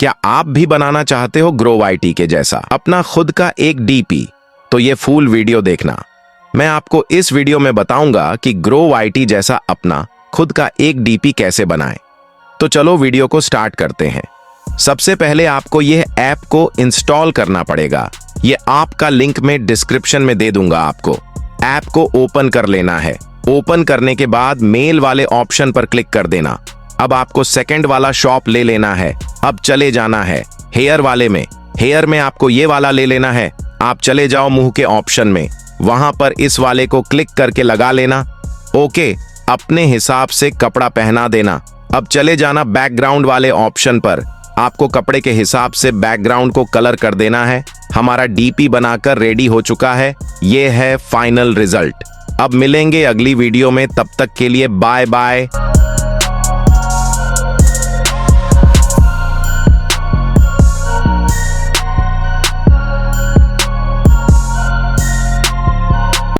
क्या आप भी बनाना चाहते हो ग्रो वाईटी के जैसा अपना खुद का एक डीपी? तो ये फुल वीडियो देखना। मैं आपको इस वीडियो में बताऊंगा कि ग्रो वाईटी जैसा अपना खुद का एक डीपी कैसे बनाएं। तो चलो वीडियो को स्टार्ट करते हैं। सबसे पहले आपको यह ऐप को इंस्टॉल करना पड़ेगा। ये आपका लिंक में डिस्क्रिप्शन में दे दूंगा आपको। ऐप को ओपन कर लेना है। ओपन करने के बाद मेल वाले ऑप्शन पर क्लिक कर देना। अब आपको सेकंड वाला शॉप ले लेना है। अब चले जाना है हेयर वाले में। हेयर में आपको ये वाला ले लेना है। आप चले जाओ मुंह के ऑप्शन में, वहां पर इस वाले को क्लिक करके लगा लेना। ओके, अपने हिसाब से कपड़ा पहना देना। अब चले जाना बैकग्राउंड वाले ऑप्शन पर। आपको कपड़े के हिसाब से बैकग्राउंड को कलर कर देना है। हमारा डीपी बनाकर रेडी हो चुका है। ये है फाइनल रिजल्ट। अब मिलेंगे अगली वीडियो में, तब तक के लिए बाय बाय।